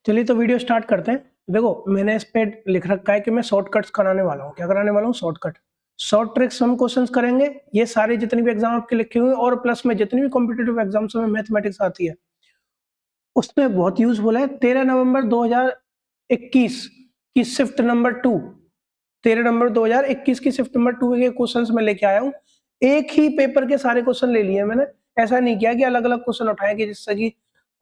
चलिए तो video start करते हैं। देखो मैंने इस पे लिख रखा है कि मैं शॉर्टकट्स कराने वाला हूँ। क्या कराने वाला हूँ? शॉर्टकट। शॉर्ट ट्रिक्स हम क्वेश्चंस करेंगे। ये सारे जितने भी एग्जाम आपके लिखे हुए हैं और प्लस में जितनी भी कॉम्पिटिटिव एग्जाम्स में मैथमेटिक्स आती है उसमें बहुत यूजफुल है। 13 नवंबर 2021 की शिफ्ट नंबर 2, 13 नवंबर 2021 की शिफ्ट नंबर 2 के क्वेश्चंस मैं लेके आया हूँ। एक ही पेपर के सारे क्वेश्चन ले लिए मैंने। ऐसा नहीं किया कि अलग अलग क्वेश्चन उठाए कि जिससे कि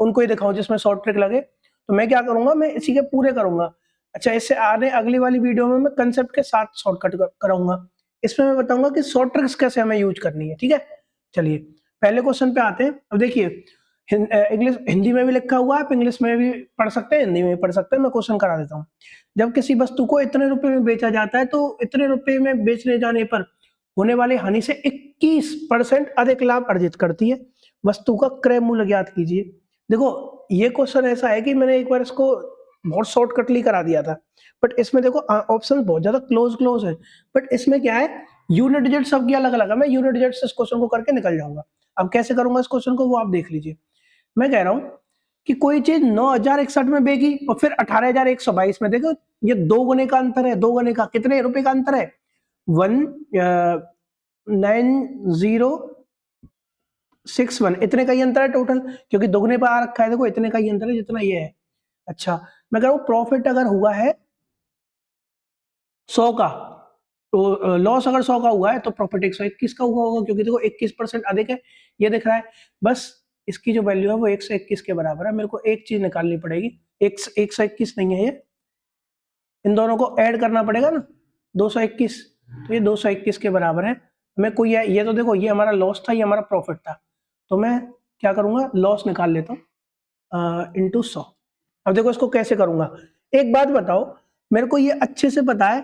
उनको ही दिखाऊं जिसमें शॉर्ट ट्रिक लगे। तो मैं क्या करूंगा, मैं इसी के पूरे करूंगा। अच्छा, इससे आने अगली वाली वीडियो में मैं कंसेप्ट के साथ शॉर्टकट कराऊंगा। इसमें मैं बताऊंगा कि शॉर्ट ट्रिक्स कैसे हमें यूज करनी है। ठीक है, चलिए पहले क्वेश्चन पे आते हैं। अब देखिए इंग्लिश हिंदी में भी लिखा हुआ है, आप इंग्लिश में भी पढ़ सकते हैं, हिंदी में भी पढ़ सकते हैं। मैं क्वेश्चन करा देता हूँ। जब किसी वस्तु को इतने रुपए में बेचा जाता है तो इतने रुपए में बेचने जाने पर होने वाली हानि से 21% अधिक लाभ अर्जित करती है। वस्तु का क्रय मूल्य ज्ञात कीजिए। देखो ये क्वेश्चन ऐसा है कि मैंने एक बार इसको बहुत शॉर्टकटली करा दिया था, बट इसमें देखो ऑप्शन बहुत ज्यादा क्लोज क्लोज है। बट इसमें क्या है, यूनिट डिजिट सबकी अलग अलग है। मैं यूनिट डिजिट से इस क्वेश्चन को करके निकल जाऊंगा। अब कैसे करूंगा इस क्वेश्चन को वो आप देख लीजिए। मैं कह रहा हूं कि कोई चीज 9061 में बेगी और फिर 18122 में। देखो ये दो गुने का अंतर है। दो गुने का कितने रुपए का अंतर है? 19061 इतने का ही अंतर है टोटल, क्योंकि दोगुने पर आ रखा है। देखो इतने का ही अंतर है जितना ये है। अच्छा, मैं कह रहा हूं प्रॉफिट अगर हुआ है 100 का, तो लॉस अगर 100 का हुआ है तो प्रॉफिट 121 का हुआ होगा, क्योंकि देखो 21% अधिक है, ये दिख रहा है। बस इसकी जो वैल्यू है वो 121 के बराबर है। मेरे को एक चीज निकालनी पड़ेगी। 121 नहीं है ये, इन दोनों को ऐड करना पड़ेगा ना, 221। तो ये 221 के बराबर है। मैं कोई ये तो देखो ये हमारा लॉस था, ये हमारा प्रॉफिट था। तो मैं क्या करूंगा, लॉस निकाल लेता हूँ इंटू 100। अब देखो इसको कैसे करूंगा। एक बात बताओ, मेरे को ये अच्छे से पता है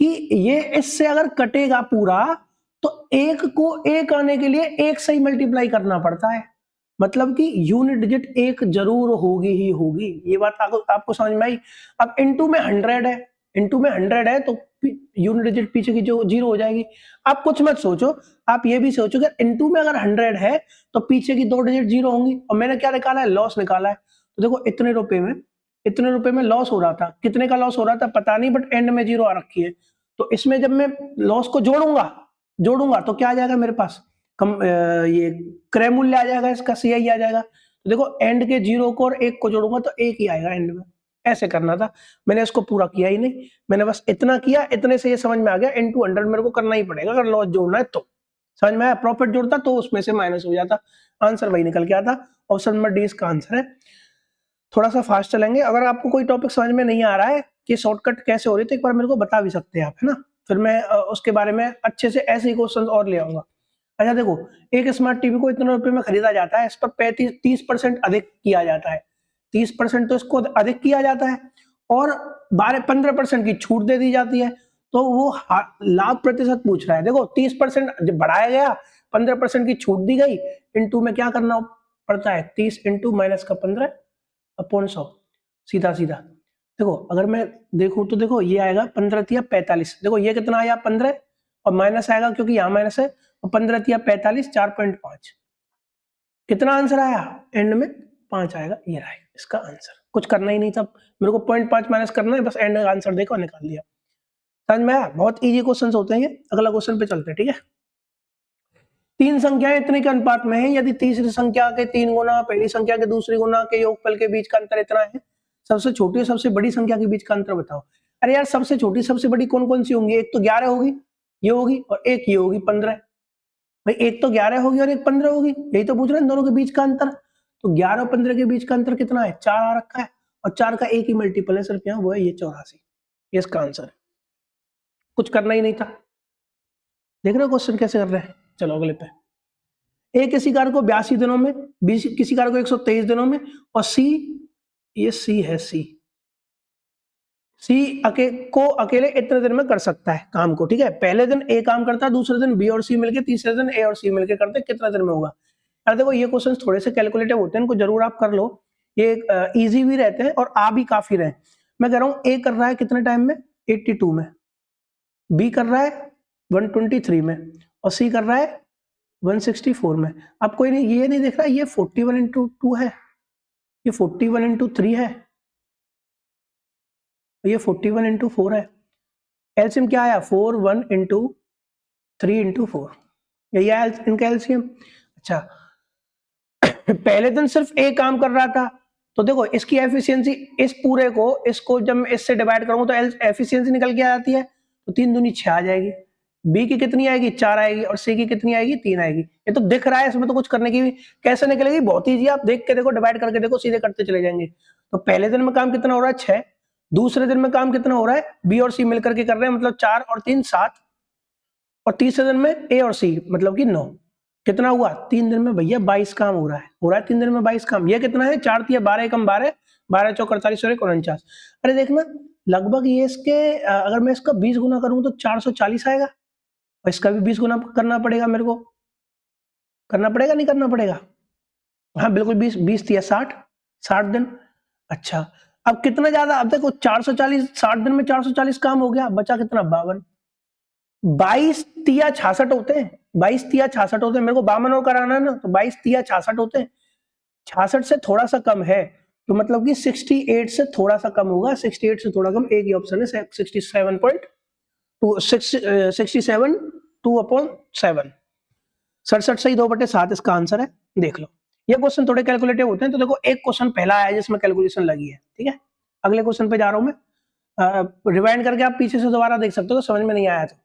कि ये इससे अगर कटेगा पूरा तो एक को एक आने के लिए एक से ही मल्टीप्लाई करना पड़ता है। मतलब कि यूनिट डिजिट एक जरूर होगी ही होगी। ये बात आपको समझ में आई? अब इनटू में 100 है, इनटू में 100 है तो यूनिट डिजिट पीछे की जो जीरो हो जाएगी। आप कुछ मत सोचो, आप ये भी सोचो कि इनटू में अगर 100 है तो पीछे की दो डिजिट जीरो होंगी। और मैंने क्या निकाला है? लॉस निकाला है। तो देखो इतने रुपए में लॉस हो रहा था। कितने का लॉस हो रहा था पता नहीं, बट एंड में जीरो आ रखी है। तो इसमें जब मैं लॉस को जोड़ूंगा तो क्या आ जाएगा मेरे पास? ये क्रय मूल्य आ जाएगा, इसका सीआई आ जाएगा। तो देखो एंड के जीरो को और एक को जोड़ूंगा तो एक ही आएगा एंड में। ऐसे करना था। मैंने इसको पूरा किया ही नहीं, मैंने बस इतना किया। इतने से ये समझ में आ गया इनटू 100 मेरे को करना ही पड़ेगा अगर लॉस जोड़ना है तो। समझ में आया? प्रॉफिट जोड़ता तो उसमें से माइनस हो जाता। आंसर वही निकल के आता। ऑप्शन नंबर डी इसका आंसर है। थोड़ा सा फास्ट चलेंगे। अगर आपको कोई टॉपिक समझ में नहीं आ रहा है कि शॉर्टकट कैसे हो रही है तो एक बार मेरे को बता भी सकते हैं आप, है ना? फिर मैं उसके बारे में अच्छे से ऐसे ही क्वेश्चन और ले आऊंगा। अच्छा देखो, एक स्मार्ट टीवी को इतने रुपए में खरीदा जाता है, इस पर 30% अधिक किया जाता है। 30% तो इसको अधिक किया जाता है और 15% की छूट दे दी जाती है। तो वो लाभ प्रतिशत पूछ रहा है। देखो 30% जब बढ़ाया गया, 15% की छूट दी गई, इंटू में क्या करना पड़ता है? 30 इंटू माइनस का 15 अपॉन 100। सीधा सीधा देखो, अगर मैं देखूं तो देखो ये आएगा 15 तिया 45। देखो ये कितना आया? 15 और माइनस आएगा क्योंकि यहाँ माइनस है। और 15 तिया 45, 4.5। कितना आंसर आया एंड में? 5 आएगा। ये रहा इसका आंसर। कुछ करना ही नहीं था मेरे को, 0.5 माइनस करना है बस। एंड का आंसर देखो निकाल दिया। समझ में आया? बहुत इजी क्वेश्चन होते हैं ये। अगला क्वेश्चन पे चलते हैं, ठीक है। तीन संख्याएं इतने के अनुपात में है, यदि तीसरी संख्या के 3 गुना पहली संख्या के दूसरी गुना के योगफल के बीच का अंतर इतना है। सबसे छोटी और सबसे बड़ी संख्या के बीच का अंतर बताओ। अरे यार सबसे छोटी सबसे बड़ी कौन कौन सी होंगी? एक तो 11 होगी, ये होगी, और एक ये होगी 15। भाई एक तो 11 होगी और एक 15 होगी, यही तो पूछ रहे हैं दोनों के बीच का अंतर। तो 11 और 15 के बीच का अंतर कितना है? 4 आ रखा है, और 4 का एक ही मल्टीपल है सिर्फ यहाँ, वो है ये 84। ये इसका आंसर है। कुछ करना ही नहीं था। देख रहे हो क्वेश्चन कैसे कर रहे हैं? चलो अगले पे। ए किसी कार को 82 दिनों में, बी किसी कार को 123 दिनों में, और सी, ये सी है, सी अकेले इतने दिन में कर सकता है काम को। ठीक है, पहले दिन ए काम करता है, दूसरे दिन बी और सी मिलके, तीसरे दिन ए और सी मिलके करते हैं। कितना दिन में होगा? यार देखो ये क्वेश्चन थोड़े से कैलकुलेटिव होते हैं, इनको जरूर आप कर लो। ये इजी भी रहते हैं और आ भी काफी रहे। मैं कह रहा हूँ ए कर रहा है कितने टाइम में? 82 में। बी कर रहा है 123 में, और सी कर रहा है 164 में। अब कोई नहीं, ये नहीं देख रहा ये 41 इंटू 2 है, ये 41 इंटू 3 है, तो ये 41 इंटू 4 है। एलसीएम क्या आया 4 1 इंटू 3 इंटू 4, यही आया इनका एलसीएम। अच्छा पहले दिन सिर्फ ए काम कर रहा था, तो देखो इसकी एफिशिएंसी इस पूरे को इसको जब मैं इससे डिवाइड करूंगा तो एफिशिएंसी निकल के आ जाती है, तो 3 दूनी 6 आ जाएगी। बी की कितनी आएगी 4 आएगी, और सी की कितनी आएगी 3 आएगी। ये तो दिख रहा है, इसमें तो कुछ करने की भी कैसे निकलेगी, बहुत ईजी, आप देख के देखो, डिवाइड करके देखो, सीधे करते चले जाएंगे। तो पहले दिन में काम कितना हो रहा है 6, दूसरे दिन में काम कितना हो रहा है, बी और सी मिलकर के कर रहे हैं, मतलब 4 और 3 7, और तीसरे दिन में ए और सी मतलब कि 9। कितना हुआ 3 दिन में भैया 22 काम हो रहा है 3 दिन में 22 काम। ये कितना है 4 तिया 12 कम 12, 12 चौक 48 और 49। अरे देखना लगभग ये इसके अगर मैं इसका 20 गुना करूं तो 440 आएगा, और इसका भी 20 गुना करना पड़ेगा, मेरे को करना पड़ेगा नहीं करना पड़ेगा, हाँ बिल्कुल 20 20 तिया 60, 60 दिन। अच्छा अब कितना ज्यादा, अब देखो 440 60 दिन में 440 काम हो गया, बचा कितना 52, 22 तिया 66 होते हैं, 22 तिया 66 होते हैं, मेरे को 52 और कराना है ना, तो 22 तिया 66 होते हैं, 66 से थोड़ा सा कम है, तो मतलब कि 68 से थोड़ा सा कम होगा, 68 से थोड़ा कम, एक ही ऑप्शन है 67.2 67 2/7, 67 से ही 2/7 इसका आंसर है। देख लो ये क्वेश्चन थोड़े कैलकुलेटिव होते हैं, तो देखो एक क्वेश्चन पहला आया जिसमें कैलकुलेशन लगी है, ठीक है। अगले क्वेश्चन पे जा रहा हूं मैं, रिवाइंड करके आप पीछे से दोबारा देख सकते हो, तो समझ में नहीं आया तो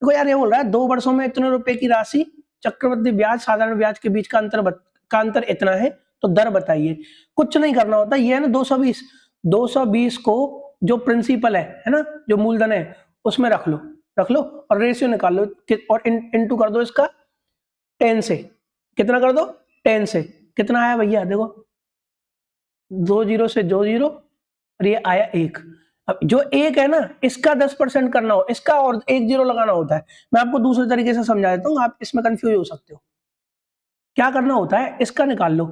देखो यार, ये बोल रहा है 2 वर्षों में इतने रुपए की राशि, चक्रवृद्धि ब्याज साधारण ब्याज के बीच का अंतर इतना है, तो दर बताइए। कुछ नहीं करना होता, ये है ना 220 को जो प्रिंसिपल है ना, जो मूलधन है उसमें रख लो और रेशियो निकाल लो, और इनटू कर दो इसका 10 से, कितना कर दो 10 से, कितना आया भैया देखो 2 जीरो से 2 जीरो, और ये आया 1। अब जो 1 है ना इसका 10% करना हो, इसका और 1 जीरो लगाना होता है। मैं आपको दूसरे तरीके से समझा देता हूँ, आप इसमें कंफ्यूज हो सकते हो। क्या करना होता है, इसका निकाल लो,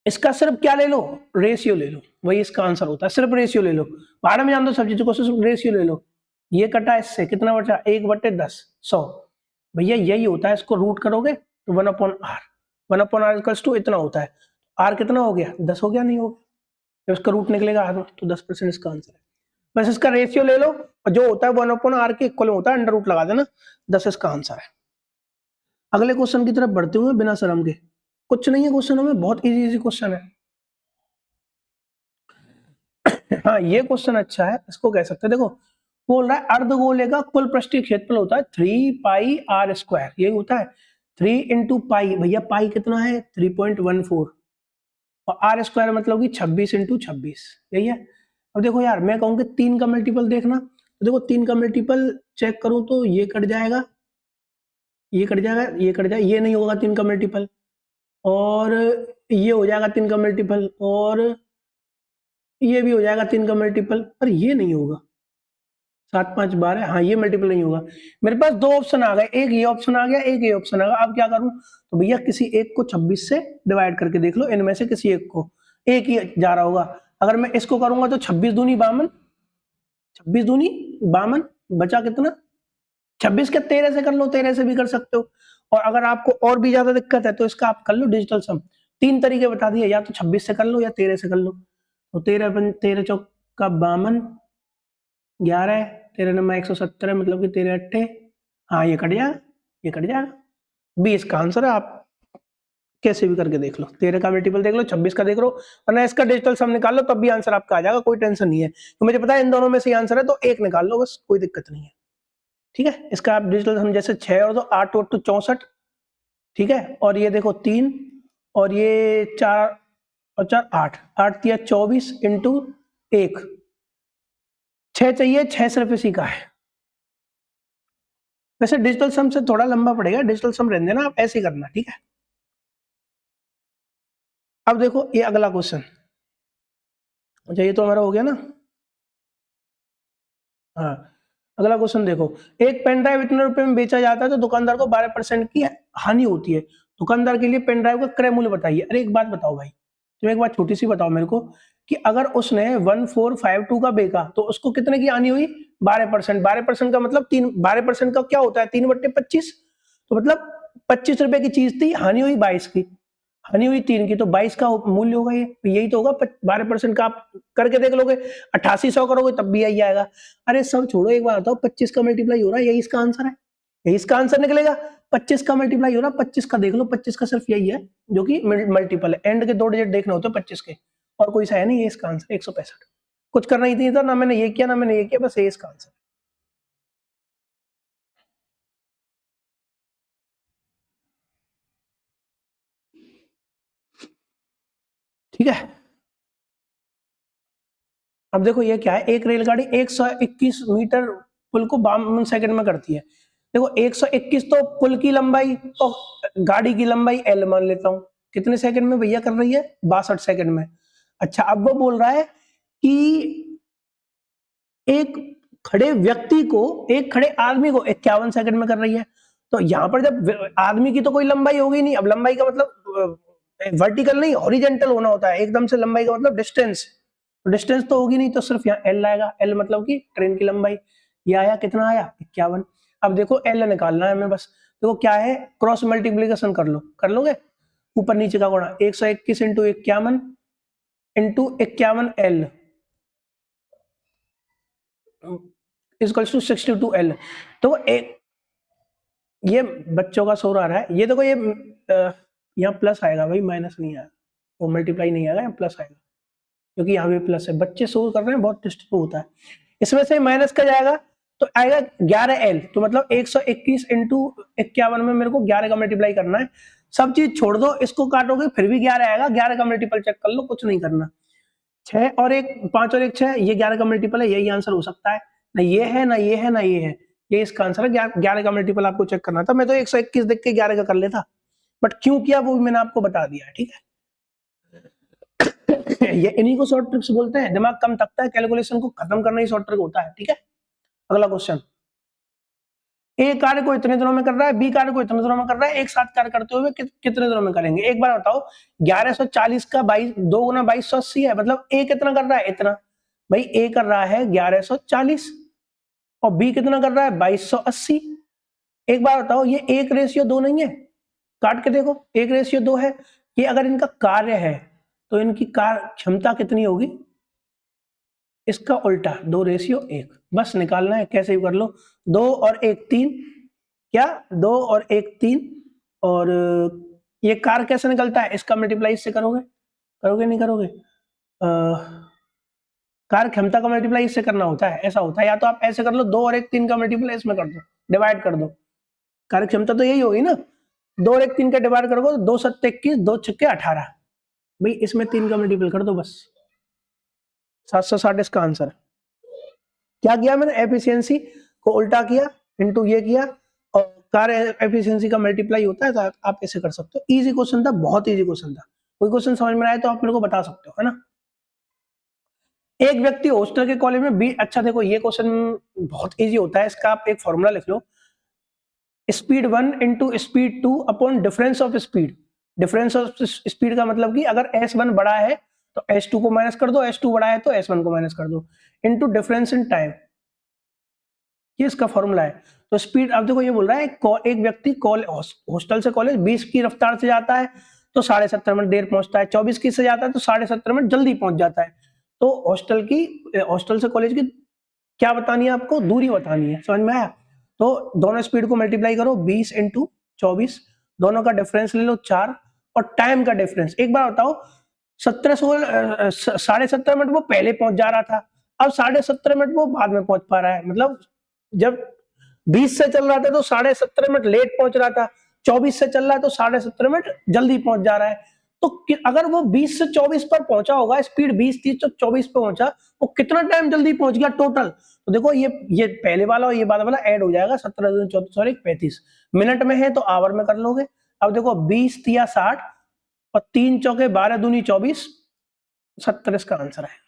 इसका सिर्फ क्या ले लो, रेशियो ले लो, वही इसका आंसर होता है, सिर्फ रेशियो ले लो। बारह में जान दो सब चीजों को, सिर्फ रेशियो ले लो। ये कटा इससे कितना बचा 1/10 100, भैया यही होता है, इसको रूट करोगे तो 1/r, 1/r इक्वल्स टू इतना होता है। r कितना हो गया 10 हो गया, नहीं हो गया, जब इसका रूट निकलेगा r, तो 10% इसका आंसर है। बस इसका रेशियो ले लो, और जो होता है 1/r के इक्वल होता है, अंडर रूट लगा देना, 10 इसका आंसर है। अगले क्वेश्चन की तरफ बढ़ते हुए बिना शर्म के, कुछ नहीं है क्वेश्चनों में, बहुत इजी क्वेश्चन है। हाँ ये क्वेश्चन अच्छा है, इसको कह सकते हैं। देखो बोल रहा है अर्धगोले का कुल पृष्ठीय क्षेत्रफल होता है 3 पाई r स्क्वायर, ये होता है 3 इंटू पाई, भैया पाई कितना है 3.14, और r स्क्वायर मतलब कि 26 इंटू 26, यही है। अब देखो यार मैं कहूँगी 3 का मल्टीपल देखना, तो देखो 3 का मल्टीपल चेक करूं तो ये कट जाएगा, ये कट जाएगा, ये कट जाएगा, ये नहीं होगा 3 का मल्टीपल, और ये हो जाएगा 3 का मल्टीपल, और ये भी हो जाएगा 3 का मल्टीपल, पर ये नहीं होगा 7 5 12, हाँ ये मल्टीपल नहीं होगा। मेरे पास 2 ऑप्शन आ गए, एक ये ऑप्शन आ गया, एक ये ऑप्शन आ गया। अब क्या करूं, तो भैया किसी एक को 26 से डिवाइड करके देख लो, इनमें से किसी एक को, एक ही जा रहा होगा। अगर मैं इसको करूंगा तो 26 दूनी 52, 26 दूनी 52, बचा कितना 26 के 13 से कर लो, 13 से भी कर सकते हो। और अगर आपको और भी ज्यादा दिक्कत है तो इसका आप कर लो डिजिटल सम, 3 तरीके बता दिए, या तो 26 से कर लो या 13 से कर लो। तो 13 चौक का 52, 11, 13 नंबर 170, मतलब कि 13 अट्ठे, हाँ ये कट जाएगा, ये कट जाएगा, 20 का आंसर है। आप कैसे भी करके देख लो, 13 का मल्टीपल देख लो, 26 का देख लो, वरना इसका डिजिटल सम निकाल लो, तब भी आंसर आपका आ जाएगा, कोई टेंशन नहीं है। तो मुझे पता है इन दोनों में से आंसर है, तो एक निकाल लो बस, कोई दिक्कत नहीं है, ठीक है। इसका आप डिजिटल सम जैसे 6 और 2 8 और 2 64, ठीक है, और ये देखो 3, और ये 4 और 4 8, 8 तिया 24 इंटू 1, 6 चाहिए, 6 सिर्फ इसी का है। वैसे डिजिटल सम से थोड़ा लंबा पड़ेगा, डिजिटल सम रहने देना, आप ऐसे ही करना, ठीक है। अब देखो ये अगला क्वेश्चन, अच्छा ये तो हमारा हो गया ना, हाँ अगला क्वेश्चन देखो, एक पेन ड्राइव इतने रुपए में बेचा जाता है तो दुकानदार को 12% की हानि होती है, दुकानदार के लिए पेन ड्राइव का क्रय मूल्य बताइए। अरे एक बात बताओ भाई, तुम एक बात छोटी सी बताओ मेरे को, कि अगर उसने 1452 का बेचा तो उसको कितने की हानि हुई 12%, 12% का मतलब 12% का क्या होता है 3/25, तो मतलब 25 रुपए की चीज थी, हानि हुई 22 की। हानि हुई 3 की, तो 22 का मूल्य होगा ये, यही तो होगा 12% का। आप करके देख लोगे, 8800 करोगे तब भी यही आएगा। अरे सब छोड़ो, एक बात बताओ, 25 का मल्टीप्लाई हो रहा है, यही इसका आंसर है, यही इसका आंसर निकलेगा। 25 का मल्टीप्लाई हो रहा है, 25 का देख लो, 25 का सिर्फ यही है जो कि मल्टीपल है, एंड के 2 डिजिट देखने होते हैं 25 के, और कोई सा है नहीं, ये इसका आंसर 165। कुछ करना ही नहीं था, ना मैंने ये किया ना मैंने ये किया, बस ये इसका आंसर। ठीक है, अब देखो ये क्या है, एक रेलगाड़ी 121 मीटर पुल को 52 सेकंड में करती है। देखो 121 तो पुल की लंबाई और गाड़ी की लंबाई एल मान लेता हूं, कितने सेकंड में भैया कर रही है, 62 सेकंड में। अच्छा, अब वो बोल रहा है कि एक खड़े व्यक्ति को, एक खड़े आदमी को 51 सेकंड में कर रही है। तो यहां पर जब आदमी की तो कोई लंबाई होगी नहीं, अब लंबाई का मतलब वर्टिकल नहीं हॉरिजेंटल होना होता है एकदम से, लंबाई का मतलब डिस्टेंस, डिस्टेंस तो होगी नहीं, तो सिर्फ यहाँ एल आएगा, एल मतलब कि ट्रेन की लंबाई। ये आया, कितना आया, 51। अब देखो एल निकालना है हमें बस, देखो क्या है, क्रॉस मल्टीप्लीकेशन कर लो, कर लोगे, ऊपर नीचे का गुणा, 121 into 51 into 51 L equals to 62L। तो एक ये बच्चों का शोर आ रहा है, ये देखो ये यहाँ प्लस आएगा भाई, माइनस नहीं आएगा, वो मल्टीप्लाई नहीं आएगा, यहाँ प्लस आएगा, क्योंकि यहाँ भी प्लस है, बच्चे शोर कर रहे हैं, बहुत डिस्टर्ब होता है। इसमें से माइनस का जाएगा तो आएगा 11L, तो मतलब 121 इंटू 51 में मेरे को 11 का मल्टीप्लाई करना है। सब चीज छोड़ दो, इसको काटोगे फिर भी 11 आएगा, 11 का मल्टीपल चेक कर लो, कुछ नहीं करना। 6 और 1, 5 और 1 6, ये 11 का मल्टीपल है, यही आंसर हो सकता है, ना ये है ना ये है ना ये है, ये इसका आंसर है। 11 का मल्टीपल आपको चेक करना था, मैं तो 121 देख के 11 का कर लेता, बट क्यों किया वो भी मैंने आपको बता दिया है, ठीक है। ये इन्हीं को शॉर्ट ट्रिक्स बोलते हैं, दिमाग कम थकता है, कैलकुलेशन को खत्म करना ही शॉर्ट ट्रिक होता है, ठीक है। अगला क्वेश्चन, ए कार्य को इतने दिनों में कर रहा है, बी कार्य को इतने दिनों में कर रहा है, एक साथ कार्य करते हुए कितने दिनों में करेंगे। एक बार बताओ, 1140 का 22 2 गुना 2280 है, मतलब ए कितना कर रहा है, इतना। भाई ए कर रहा है 1140 और बी कितना कर रहा है 2280। एक बार बताओ, ये 1:2 नहीं है, काट के देखो, 1:2 है। ये अगर इनका कार्य है तो इनकी कार्य क्षमता कितनी होगी, इसका उल्टा 2:1। बस निकालना है, कैसे भी कर लो, 2 और 1 3, क्या 2 और 1 3, और ये कार कैसे निकलता है, इसका मल्टीप्लाई इससे करोगे, करोगे नहीं करोगे, कार क्षमता का मल्टीप्लाई इससे करना होता है, ऐसा होता है, या तो आप ऐसे कर लो, 2 और 1 3 का मल्टीप्लाई इसमें कर दो, डिवाइड कर दो, कार्य क्षमता तो यही होगी ना, 2 और 1 3 का डिवाइड करोगे, 2 7 21, 2 6 18, भाई इसमें 3 का मल्टीपल कर दो, बस 760 इसका आंसर। क्या किया मैंने, एफिशिएंसी को उल्टा किया, इनटू ये किया, और कार्य एफिशिएंसी का मल्टीप्लाई होता है, तो आप ऐसे कर सकते हो। इजी क्वेश्चन था, बहुत इजी क्वेश्चन था, कोई क्वेश्चन समझ में आए तो आप मेरे को बता सकते हो, है ना। एक व्यक्ति हॉस्टल के कॉलेज में बी, अच्छा देखो ये क्वेश्चन बहुत इजी होता है, इसका आप एक फॉर्मूला लिख लो, speed 1 into speed 2 upon difference of speed. Difference of speed का मतलब कि अगर S1 बड़ा है तो S2 को माइनस कर दो, S2 बड़ा है तो S1 को माइनस कर दो, इनटू डिफरेंस इन टाइम, ये इसका फॉर्मूला है। तो स्पीड, अब देखो ये बोल रहा है एक व्यक्ति हॉस्टल से कॉलेज 20 की रफ्तार से जाता है तो 17.5 मिनट देर पहुंचता है, 24 की से जाता है तो 17.5 मिनट जल्दी पहुंच जाता है। तो हॉस्टल से कॉलेज की क्या बतानी है आपको, दूरी बतानी है, समझ में आया। तो दोनों स्पीड को मल्टीप्लाई करो, 20 इंटू 24, दोनों का डिफरेंस ले लो 4, और टाइम का डिफरेंस, एक बार बताओ, 17.5 मिनट वो पहले पहुंच जा रहा था, अब 17.5 मिनट वो बाद में पहुंच पा रहा है, मतलब जब 20 से चल रहा था तो 17.5 मिनट लेट पहुंच रहा था, 24 से चल रहा है तो 17.5 मिनट जल्दी पहुंच जा रहा है। तो अगर वो 20 से 24 पर पहुंचा होगा, स्पीड 20 थी तो 24 पे पहुंचा, वो कितना टाइम जल्दी पहुंच गया टोटल। तो देखो ये पहले वाला और ये बाद वाला ऐड हो जाएगा, 17 सॉरी 35 मिनट में है तो आवर में कर लोगे। अब देखो 20 या 60 और 3 चौके 12 दूनी 24, 70 इसका आंसर है।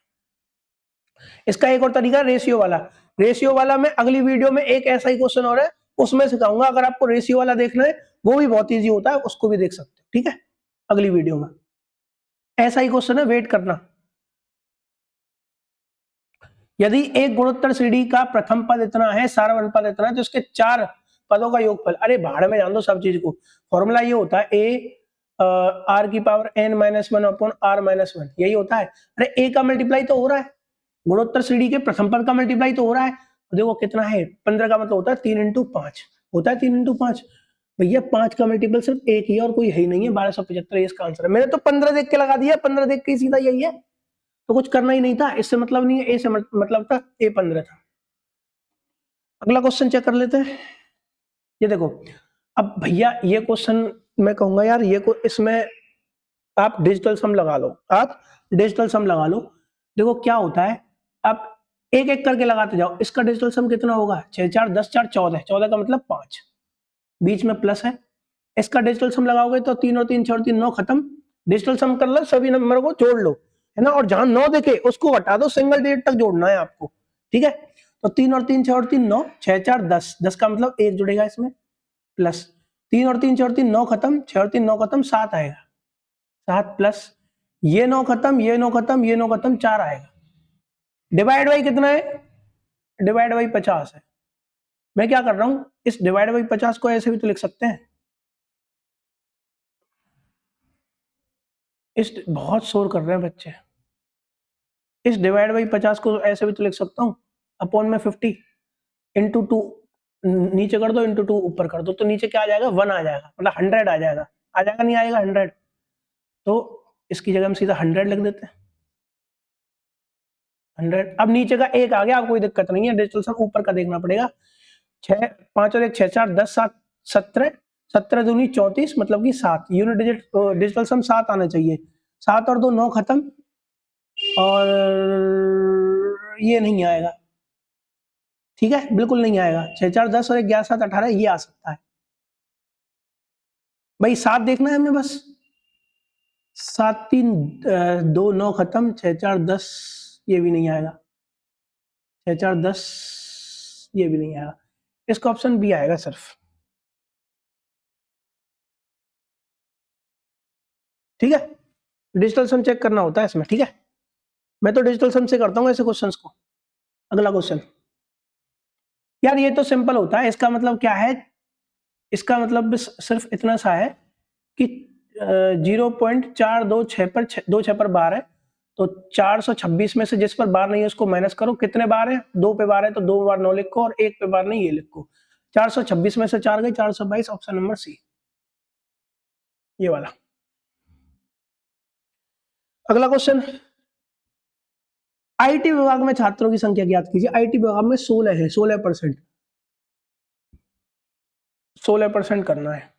इसका एक और तरीका रेशियो वाला, रेशियो वाला मैं अगली वीडियो में एक ऐसा ही क्वेश्चन और है उसमें सिखाऊंगा, अगर आपको रेशियो वाला देखना है वो भी बहुत इजी होता है, उसको भी देख सकते हो, ठीक है, अगली वीडियो में। ऐसा ही क्वेश्चन है, वेट करना। यदि एक गुणोत्तर श्रेणी का प्रथम पद इतना है, सारवर्ण पद इतना है, तो इसके 4 पदों का योगफल, अरे भाड़ में जान दो सब चीज को, फॉर्मूला ये होता है, ए आर की power n minus one upon R minus one, यही होता है। अरे ए का मल्टीप्लाई तो हो रहा है, गुणोत्तर श्रेणी के प्रथम पद का मल्टीप्लाई तो हो रहा है। देखो कितना है 15 का मतलब होता है 3 इंटू 5, होता है 3 इंटू 5। भैया 5 का मल्टीपल सिर्फ एक ही है और कोई है ही नहीं है, 1275 इसका आंसर है। मैंने तो 15 देख के लगा दिया, 15 देख के सीधा यही है, तो कुछ करना ही नहीं था, इससे मतलब नहीं है, ए से मतलब था, ए 15 था। अगला क्वेश्चन चेक कर लेते हैं। ये देखो, अब भैया ये क्वेश्चन मैं कहूंगा यार ये को इसमें आप डिजिटल सम लगा लो, आप डिजिटल सम लगा लो। देखो क्या होता है, आप एक एक करके लगाते जाओ। इसका डिजिटल सम कितना होगा, 6 4 10 4 14, 14 का मतलब 5, बीच में प्लस है। इसका डिजिटल सम लगाओगे तो 3 और 3 6 और 3 9 खत्म। डिजिटल सम कर लो, सभी नंबर को जोड़ लो, है ना, और जहां 9 देखे उसको हटा दो, सिंगल डिजिट तक जोड़ना है आपको, ठीक है। तो 3 और 3 6 और 3 9, 6 4 10, 10 का मतलब 1 जुड़ेगा इसमें, प्लस 3 और 3 6 और 3 9 खत्म, 6 और 3 9 खत्म, 7 आएगा, 7 प्लस ये 9 खत्म, ये 9 खत्म, ये 9 खत्म, 4 आएगा। डिवाइड बाई कितना है, डिवाइड बाई 50 है। मैं क्या कर रहा हूं, इस डिवाइड बाई 50 को ऐसे भी तो लिख सकते हैं, इस बहुत शोर कर रहे हैं बच्चे, इस डिवाइड बाई 50 को ऐसे भी तो लिख सकता हूं, अपॉन में 50 इंटू 2, नीचे कर दो इंटू 2 ऊपर कर दो, तो नीचे क्या आ जाएगा, 1 आ जाएगा, मतलब 100 आ जाएगा, आ जाएगा नहीं आएगा 100, तो इसकी जगह हम सीधा 100 लिख देते हैं, 100। अब नीचे का एक आ गया, कोई दिक्कत नहीं है, डिजिटल सम ऊपर का देखना पड़ेगा। 6 5 और 1 6 4 10 7 17, 17 दूनी 34, मतलब कि 7 यूनिट डिजिटल सम 7 आना चाहिए। 7 और 2 9 खत्म, और ये नहीं आएगा, ठीक है, बिल्कुल नहीं आएगा। 6 4 10 और 1 11 7 18, ये आ सकता है भाई, 7 देखना है हमें बस। 7 3 2 9 खत्म, 6 4 10, ये भी नहीं आएगा, 6 4 10, ये भी नहीं आएगा, इसका ऑप्शन बी आएगा सिर्फ, ठीक है। डिजिटल सम चेक करना होता है इसमें, ठीक है, मैं तो डिजिटल सम से करता हूँ ऐसे क्वेश्चंस को। अगला क्वेश्चन, यार ये तो सिंपल होता है, इसका मतलब क्या है, इसका मतलब सिर्फ इतना सा है कि 0.426 पर 2 6 पर बार है, तो 426 में से जिस पर बार नहीं है उसको माइनस करो, कितने बार है, 2 पे बार है तो 2 बार 9 लिखो, और 1 पे बार नहीं ये लिखो। 426 में से 4 गए, 422, ऑप्शन नंबर सी, ये वाला। अगला क्वेश्चन, आईटी विभाग में छात्रों की संख्या ज्ञात कीजिए। आईटी विभाग में 16 है, 16%, 16% करना है,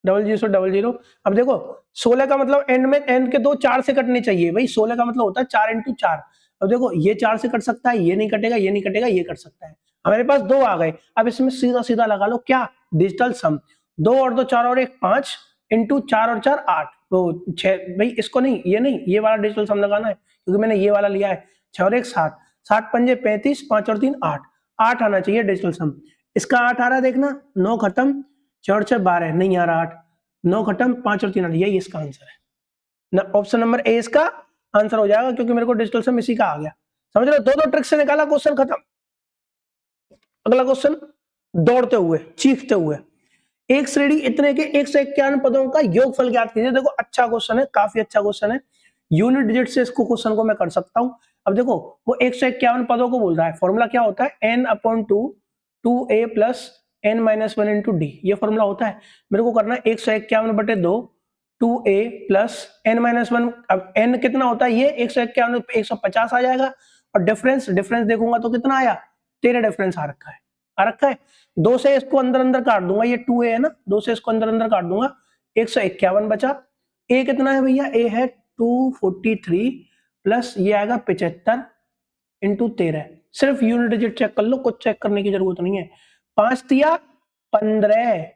0000। अब देखो 16 का मतलब एंड में एंड के दो 4 से कटने चाहिए भाई, 16 का मतलब होता है 4 इंटू 4। अब देखो ये 4 से कट सकता है, ये नहीं कटेगा, ये नहीं कटेगा, ये कट सकता है, हमारे पास 2 आ गए। अब इसमें सीधा सीधा लगा लो क्या, डिजिटल सम, 2 और 2 4 और 1 5 इंटू 4 और 4 8, तो 6 भाई, इसको नहीं, ये नहीं, ये वाला डिजिटल सम लगाना है, क्योंकि मैंने ये वाला लिया है। 6 और 1 7, 7 पंजे 35, 5 और 3 8, 8 आना चाहिए डिजिटल सम। इसका 8 आ रहा है, देखना, 9 खत्म, 6 और 6 12, नहीं आ रहा 8, 9 खत्म, 5 और 3 8, यही इसका आंसर है ना, ऑप्शन नंबर ए इसका आंसर हो जाएगा, क्योंकि मेरे को डिजिटल सम इसी का आ गया, समझ रहे हो, दो ट्रिक से निकाला, क्वेश्चन खत्म। अगला क्वेश्चन, दौड़ते हुए, चीखते हुए, एक श्रेणी इतने के 151 पदों का योगफल ज्ञात कीजिए। देखो अच्छा क्वेश्चन है, काफी अच्छा क्वेश्चन है, यूनिट डिजिट से इसको क्वेश्चन को मैं कर सकता हूं। अब देखो वो 151 पदों को बोल रहा है, फॉर्मूला क्या होता है, n/2 2a plus n-1 into D, ये फॉर्मूला होता है। मेरे को करना है 151/2 2a प्लस n-1। अब n कितना होता है, ये 151 150 आ जाएगा, और डिफरेंस देखूंगा तो कितना आया, 13 डिफरेंस आ रखा है, आ रखा है। 2 से इसको अंदर अंदर काट दूंगा, ये 2a है ना, 2 से इसको अंदर अंदर काट दूंगा, 151 बचा। a कितना है भैया, a है 243 प्लस ये आएगा 75 इंटू 13। सिर्फ यूनिट डिजिट चेक कर लो, कुछ चेक करने की जरूरत नहीं है। 5 तिया 15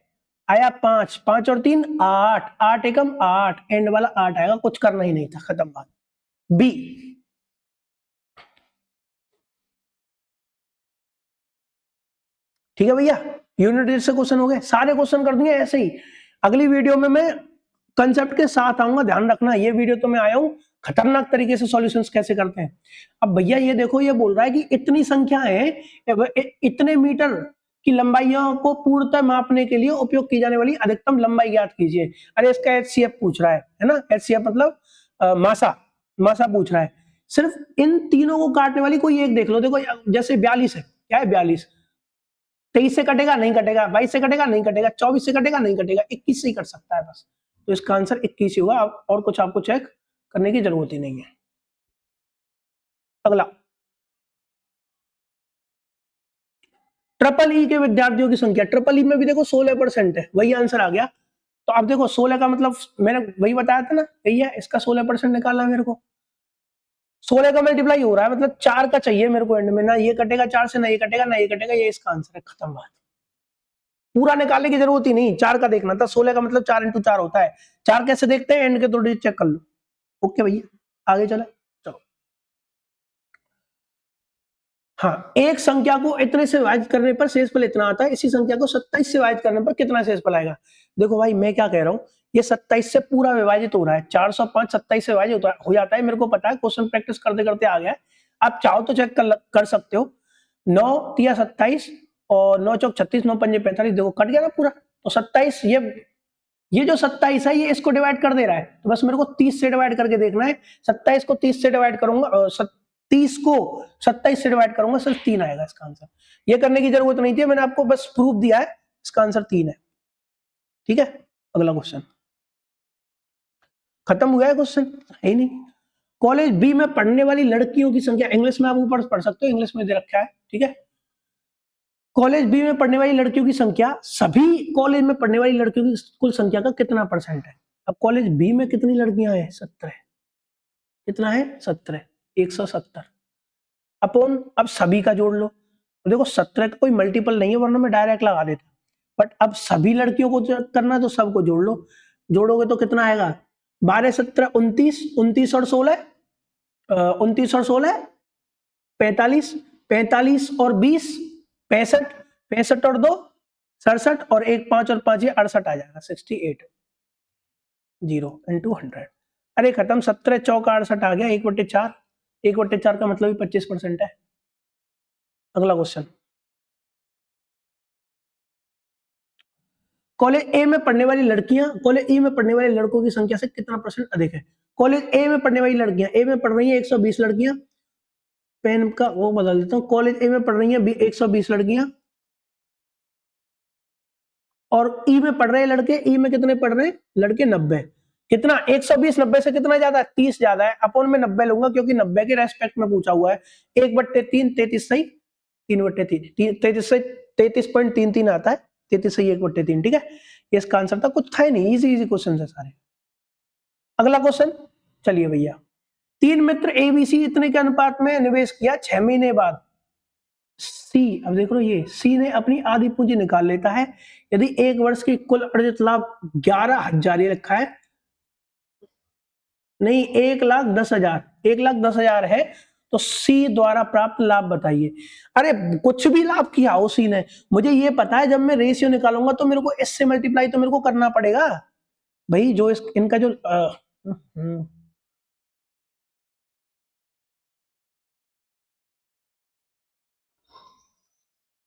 आया, 5 5 और 3 8, 8 एकम 8, एंड वाला 8 आएगा, कुछ करना ही नहीं था, खत्म बात। बी, ठीक है भैया, यूनिट डिजिट से क्वेश्चन हो गए, सारे क्वेश्चन कर दिए ऐसे ही। अगली वीडियो में मैं कंसेप्ट के साथ आऊंगा, ध्यान रखना, ये वीडियो तो मैं आया हूं खतरनाक तरीके से सॉल्यूशंस कैसे करते हैं। अब भैया ये देखो, ये बोल रहा है कि इतनी संख्या है, इतने मीटर कि लंबाइयों को पूर्णतः मापने के लिए उपयोग की जाने वाली अधिकतम लंबाई ज्ञात कीजिए। अरे इसका एचसीएफ पूछ रहा है ना, एचसीएफ मतलब मासा, मासा पूछ रहा है। सिर्फ इन तीनों को काटने वाली कोई एक देख लो। देखो जैसे 42 है, क्या है 42, 23 से कटेगा नहीं कटेगा, 22 से कटेगा नहीं कटेगा, 24 से कटेगा नहीं कटेगा, 21 से ही कट सकता है बस। तो इसका आंसर 21 ही होगा, और कुछ आपको चेक करने की जरूरत ही नहीं है। अगला, ट्रिपल ई के विद्यार्थियों की संख्या, ट्रिपल ई में भी देखो 16% है, वही आंसर आ गया। तो अब देखो 16 का मतलब मैंने वही बताया था ना, यही है, इसका 16% निकालना है मेरे को। 16 का मल्टीप्लाई हो रहा है, मतलब 4 का चाहिए मेरे को एंड में, ना ये कटेगा 4 से, ना ये कटेगा, ना ये कटेगा, ये इसका आंसर है, खत्म बात। पूरा निकालने की जरूरत ही नहीं, 4 का देखना था। 16 का मतलब 4 × 4 होता है। 4 कैसे देखते हैं, एंड के थोड़ी चेक कर लो। ओके भैया, आगे चले, चलो। हाँ, एक संख्या को इतने से विभाजित करने पर शेषफल इतना आता है, इसी संख्या को 27 से विभाजित करने पर कितना शेषफल आएगा। देखो भाई मैं क्या कह रहा हूँ, ये 27 से पूरा विभाजित हो रहा है, 405 27 से विभाजित हो जाता है, मेरे को पता है, क्वेश्चन प्रैक्टिस करते करते आ गया है। आप चाहो तो चेक कर सकते हो। 9 × 27 और 9 × 4 36, 9 × 5 45, देखो कट गया ना पूरा। तो 27, ये जो 27 है ये इसको डिवाइड कर दे रहा है, तो बस मेरे को 30 से डिवाइड करके देखना है। 27 को 30 से डिवाइड करूंगा, 30 को 27 से डिवाइड करूंगा, सिर्फ 3 आएगा इसका आंसर। ये करने की जरूरत नहीं थी, मैंने आपको बस प्रूफ दिया है, इसका आंसर 3 है। ठीक है, अगला क्वेश्चन खत्म हुआ है, क्वेश्चन है ही नहीं। कॉलेज बी में पढ़ने वाली लड़कियों की संख्या, इंग्लिश में आप ऊपर पढ़ सकते हो, इंग्लिश में दे रखा है। ठीक है, कॉलेज बी में पढ़ने वाली लड़कियों की संख्या सभी कॉलेज में पढ़ने वाली लड़कियों की कुल संख्या का कितना % है। अब कॉलेज बी में कितनी लड़कियां हैं, 17, कितना है 17, 170 अपॉन, अब सभी का जोड़ लो। तो देखो 17 का कोई मल्टीपल नहीं है, वरना मैं डायरेक्ट लगा देता, बट अब सभी लड़कियों को करना, तो सबको जोड़ लो। जोड़ोगे तो कितना आएगा, 12 17 29, 29 और 16, 29 और 16 45, 45 और 20 65, 65 और 2 67, और 1 5 और 5 ये 68 आ जाएगा, 68 0 × 100। अरे खत्म, 17 चौका 68 आ गया, 1/4, 1/4 का मतलब ही 25% है। अगला क्वेश्चन, कॉलेज ए में पढ़ने वाली लड़कियां कॉलेज ई में पढ़ने वाले लड़कों की संख्या से कितना % अधिक है। कॉलेज ए में पढ़ने वाली लड़कियां, ए में पढ़ रही है 120 लड़कियां, पेन का वो बदल देता हूँ, कॉलेज ए में पढ़ रही है 120 लड़कियां, और ई में पढ़ रहे हैं लड़के, ई में कितने पढ़ रहे हैं लड़के, 90। कितना, 120 90 से कितना ज्यादा है, 30 ज्यादा है, अपॉन में 90 लूंगा, क्योंकि 90 के रेस्पेक्ट में पूछा हुआ है। 1/3 33 सही, 3/3 33 से 33.33 आता है, 33 सही 1/3। ठीक है, ये इसका आंसर था, कुछ था ही नहीं, इजी क्वेश्चन है सारे। अगला क्वेश्चन, चलिए भैया, 3 मित्र एबीसी इतने के अनुपात में निवेश किया 6 महीने बाद। सी, अब देख लो, ये सी ने अपनी आधी पूंजी निकाल लेता है यदि 1 वर्ष की कुल अर्जित लाभ 11,000 ये रखा है, नहीं 1,10,000, 1,10,000 है, तो सी द्वारा प्राप्त लाभ बताइए। अरे कुछ भी लाभ किया हो सी ने, मुझे ये पता है जब मैं रेशियो निकालूंगा तो मेरे को इससे मल्टीप्लाई तो मेरे को करना पड़ेगा भाई, जो इनका जो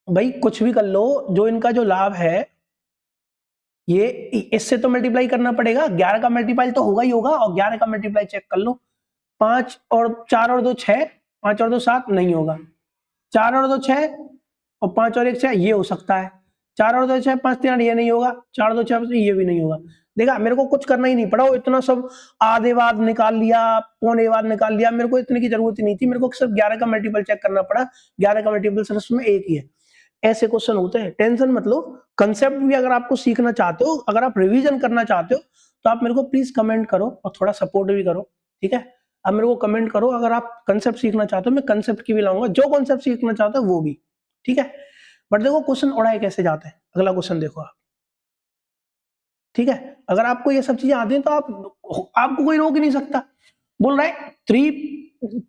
भाई कुछ भी कर लो, जो इनका जो लाभ है ये इससे तो मल्टीप्लाई करना पड़ेगा, 11 का मल्टीप्लाई तो होगा ही होगा, और 11 का मल्टीप्लाई चेक कर लो, 5 और 4 और 2 6, 5 और 2 7 नहीं होगा, 4 और 2 6 और 5 और 1 6 ये हो सकता है, 4 और 2 6 5 3 8 ये नहीं होगा, 4 2 6 ये भी नहीं होगा। देखा, मेरे को कुछ करना ही नहीं पड़ा, इतना सब आधे बाद निकाल लिया, पौने बाद निकाल लिया, मेरे को इतने की जरूरत ही नहीं थी, मेरे को सिर्फ 11 का मल्टीपल चेक करना पड़ा, 11 का मल्टीपल सिर्फ उसमें एक ही है। ऐसे क्वेश्चन होते हैं, टेंशन मत लो। कंसेप्ट भी अगर आपको सीखना चाहते हो, अगर आप रिवीजन करना चाहते हो, तो आप मेरे को प्लीज कमेंट करो और थोड़ा सपोर्ट भी करो। ठीक है, अब मेरे को कमेंट करो, अगर आप कंसेप्ट सीखना चाहते हो, मैं कंसेप्ट की भी लाऊंगा, जो कंसेप्ट सीखना चाहते हो वो भी। ठीक है, बट देखो क्वेश्चन उड़ाए कैसे जाते हैं। अगला क्वेश्चन देखो आप। ठीक है, अगर आपको ये सब चीजें आती हैं तो आपको कोई रोक ही नहीं सकता। बोल रहा है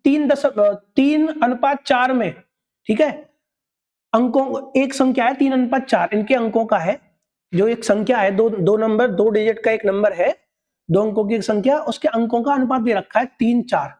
3:4 में, ठीक है, अंकों, एक संख्या है 3:4, इनके अंकों का है, जो एक संख्या है, दो नंबर, 2 डिजिट का एक नंबर है, 2 अंकों की एक संख्या, उसके अंकों का अनुपात दे रखा है 3 4।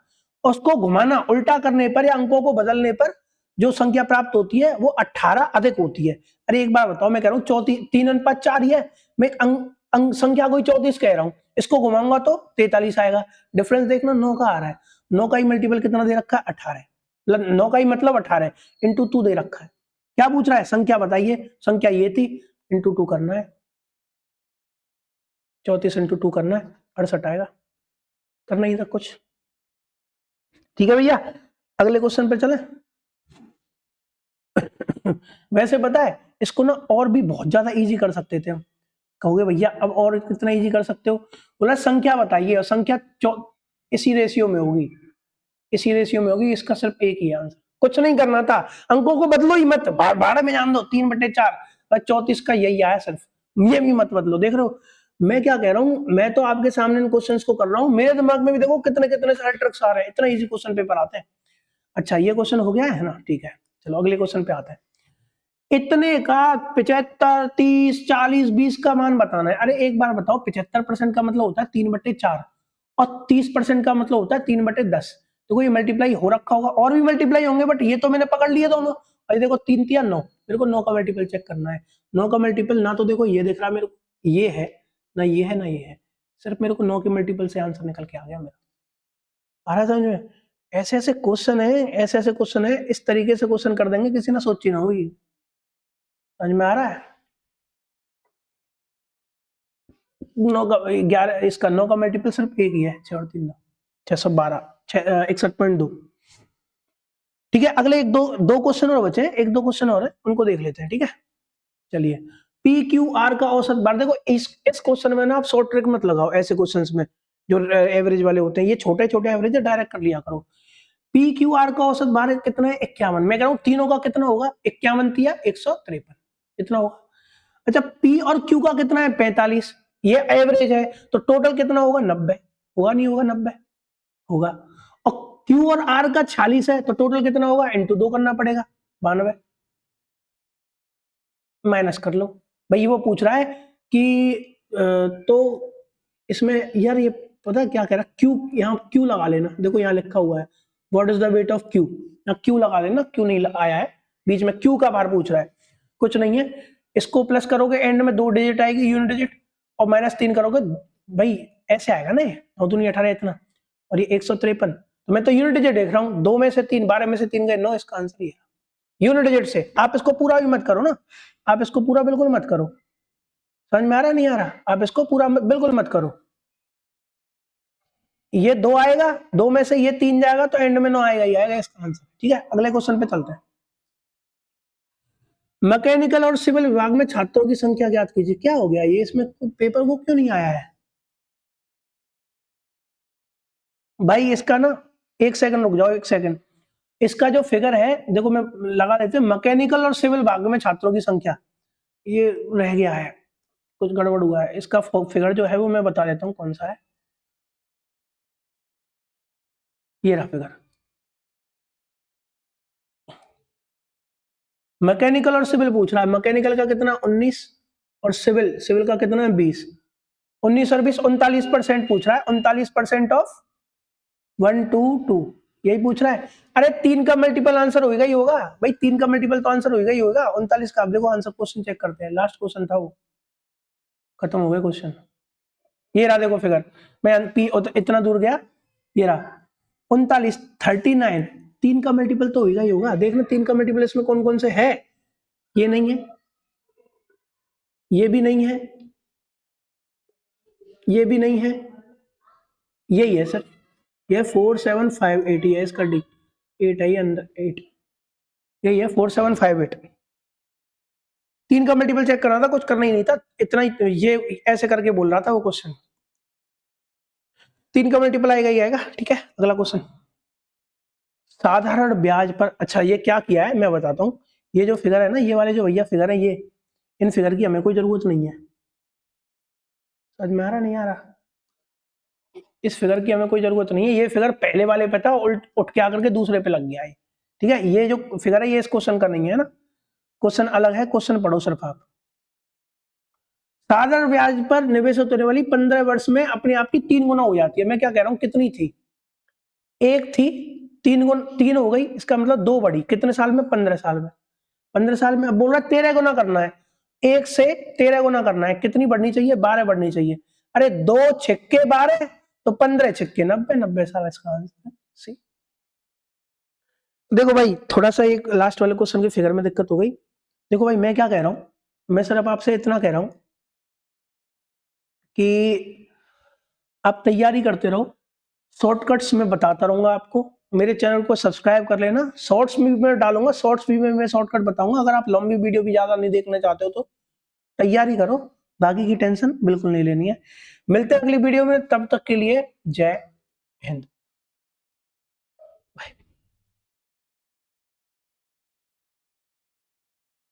उसको घुमाना, उल्टा करने पर या अंकों को बदलने पर जो संख्या प्राप्त होती है वो 18 अधिक होती है। अरे एक बार बताओ, मैं कह रहा हूँ 3 अनुपात 4 ही है, मैं अंक संख्या को 34 कह रहा हूँ, इसको घुमाऊंगा तो 43 आएगा। डिफरेंस देखना 9 का आ रहा है, 9 का ही मल्टीपल कितना दे रखा है 18, मतलब 9 का ही मतलब 18 इंटू 2 दे रखा है। क्या पूछ रहा है, संख्या बताइए, संख्या ये थी, इंटू 2 करना है, 34 इंटू 2 करना है, 68 आएगा, करना ही था कुछ। ठीक है भैया, अगले क्वेश्चन पे चले। वैसे पता है इसको ना और भी बहुत ज्यादा इजी कर सकते थे हम। कहोगे भैया अब और कितना इजी कर सकते हो, बोला संख्या बताइए और संख्या इसी रेशियो में होगी, इसी रेशियो में होगी, इसका सिर्फ एक ही आंसर, कुछ नहीं करना था, अंकों को बदलो ही मत, भाड़ में जान दो, 3/4 34 का यही आया सिर्फ, ये भी मत बदलो। देख रहे हो मैं क्या कह रहा हूं, मैं तो आपके सामने इन क्वेश्चंस को कर रहा हूं, मेरे दिमाग में भी देखो कितने कितने सारे ट्रिक्स आ रहे हैं, इतना इजी क्वेश्चन पेपर आते हैं। अच्छा ये क्वेश्चन हो गया है ना, ठीक है, चलो अगले क्वेश्चन पे आते हैं। इतने का 75, 30, 40, 20 का मान बताना है। अरे एक बार बताओ, 75% का मतलब होता है 3/4 और 30% का मतलब होता है 3/10। तो ये मल्टीप्लाई हो रखा होगा, और भी मल्टीप्लाई होंगे, बट ये तो मैंने पकड़ लिए दोनों। अरे देखो 3 3 9, मेरे को 9 का मल्टीपल चेक करना है। 9 का मल्टीपल ना तो देखो ये दिख रहा है मेरे को, ये है ना, ये है ना, ये है, सिर्फ मेरे को 9 के मल्टीपल से आंसर निकल के आ गया मेरा। आ रहा समझ में? ऐसे ऐसे क्वेश्चन है, ऐसे ऐसे क्वेश्चन है, इस तरीके से क्वेश्चन कर देंगे किसी ने सोची ना होगी। समझ में आ रहा है? 9 का 11, इसका 9 का मल्टीपल सिर्फ एक ही है, 6 और 3 9, 612, 61.2। ठीक है, अगले एक दो दो क्वेश्चन और बचे हैं, एक दो क्वेश्चन और है, उनको देख लेते हैं। ठीक है, चलिए। पी क्यू आर का औसत भार, देखो इस क्वेश्चन में ना आप शॉर्ट ट्रिक मत लगाओ, ऐसे क्वेश्चंस में जो एवरेज वाले होते हैं, ये छोटे छोटे एवरेज है, डायरेक्ट कर लिया करो। पी क्यू आर का औसत भार कितना है, 51। मैं कह रहा हूँ तीनों का कितना होगा, 51 तिया 153, कितना होगा। अच्छा पी और क्यू का कितना है, 45, ये एवरेज है, तो टोटल कितना होगा, 90, होगा नहीं होगा, 90 होगा। और क्यू और आर का 46 है, तो टोटल कितना होगा, इंटू 2 करना पड़ेगा, 92, माइनस कर लो। भाई वो पूछ रहा है कि तो इसमें यार ये पता है क्या कह रहा है, क्यू, यहाँ क्यू लगा लेना, देखो यहाँ लिखा हुआ है what is the weight of Q, यहाँ क्यू लगा लेना, क्यू नहीं आया है बीच में, क्यू का भार पूछ रहा है, कुछ नहीं है। इसको प्लस करोगे एंड में 2 डिजिट आएगी, यूनिट डिजिट, और -3 करोगे, भाई ऐसे आएगा ना, ये 9 दूनी 18 इतना, और ये 153, तो मैं तो यूनिट डिजिट देख रहा हूँ, 2 में से 3, 12 में से 3 गए 9, इसका आंसर ये है यूनिट डिजिट से। आप इसको पूरा भी मत करो ना, आप इसको पूरा बिल्कुल मत करो, समझ में आ रहा नहीं आ रहा, आप इसको पूरा बिल्कुल मत करो। ये 2 आएगा, 2 में से ये 3 जाएगा, तो एंड में 9 आएगा ही आएगा इसका आंसर। ठीक है, अगले क्वेश्चन पे चलते हैं। मैकेनिकल और सिविल विभाग में छात्रों की संख्या ज्ञात कीजिए। क्या हो गया ये, इसमें पेपर को क्यों नहीं आया है भाई, इसका ना, एक सेकंड रुक जाओ, एक सेकंड, इसका जो फिगर है देखो, मैं लगा देते हैं, मैकेनिकल और सिविल विभाग में छात्रों की संख्या, ये रह गया है, कुछ गड़बड़ हुआ है, इसका फिगर जो है वो मैं बता देता हूँ कौन सा है, ये रहा फिगर। मैकेनिकल और सिविल पूछ रहा है, मैकेनिकल का कितना 19, और सिविल सिविल का कितना है 20, 19 और 20 39% पूछ रहा है, 39% ऑफ 122, यही पूछ रहा है। अरे 3 का मल्टीपल आंसर होगा ही होगा भाई, 3 का मल्टीपल तो आंसर होगा ही होगा 39 का। देखो आंसर, क्वेश्चन चेक करते हैं, लास्ट क्वेश्चन था वो, खत्म हो गया क्वेश्चन। ये रहा देखो फिगर, मैं इतना दूर गया, ये रहा 39, 39, 3 का मल्टीपल तो होगा ही होगा। देखना 3 का मल्टीपल इसमें कौन कौन से है, ये नहीं है, ये भी नहीं है, ये भी नहीं है, यही है सर, ये 4758 है इसका, डी 8 है अंदर 8, यही है 4758। 3 का मल्टीपल चेक कर रहा था, कुछ करना ही नहीं था, इतना ही ये ऐसे करके बोल रहा था वो क्वेश्चन। 3 का मल्टीपल आएगा ही आएगा। ठीक है, अगला क्वेश्चन। साधारण ब्याज पर, अच्छा ये क्या किया है मैं बताता हूँ, ये जो फिगर है ना, ये वाले जो भैया फिगर है, ये इन फिगर की हमें कोई जरूरत नहीं है, समझ में आ रहा नहीं आ रहा, इस फिगर की हमें कोई जरूरत नहीं है, ये फिगर पहले वाले पे था, उल्ट उठ के आकर के दूसरे पे लग गया है। ठीक है, ये जो फिगर है ये इस क्वेश्चन का नहीं है ना, क्वेश्चन अलग है, क्वेश्चन पढ़ो सिर्फ आप। साधारण ब्याज पर निवेश होने वाली 15 वर्ष में अपने आप की 3 गुना हो जाती है। मैं क्या कह रहा हूं, कितनी थी, एक थी, 3 हो गई, इसका मतलब 2 बढ़ी, कितने साल में? 15 साल में। 15 साल में अब बोल रहा है 13 गुना करना है, 1 से 13 गुना करना है, कितनी बढ़नी चाहिए? 12 बढ़नी चाहिए। अरे 2 छिक्के 12 तो 15 छिक्के 90, 90 साल इसका आंसर है। सी। देखो भाई, थोड़ा-सा एक लास्ट वाले क्वेश्चन की फिगर में दिक्कत हो गई। देखो भाई, मैं क्या कह रहा हूँ, मैं सिर्फ आपसे इतना कह रहा हूँ कि आप तैयारी करते रहो, शॉर्टकट्स मैं बताता रहूँगा आपको। मेरे चैनल को सब्सक्राइब कर लेना, शॉर्ट्स भी मैं डालूँगा, शॉर्ट्स भी में मैं शॉर्टकट बताऊँगा। अगर आप लंबी वीडियो भी ज़्यादा नहीं देखना चाहते हो तो तैयारी करो, बाकी की टेंशन बिल्कुल नहीं लेनी है। मिलते हैं अगली वीडियो में, तब तक के लिए जय हिंद।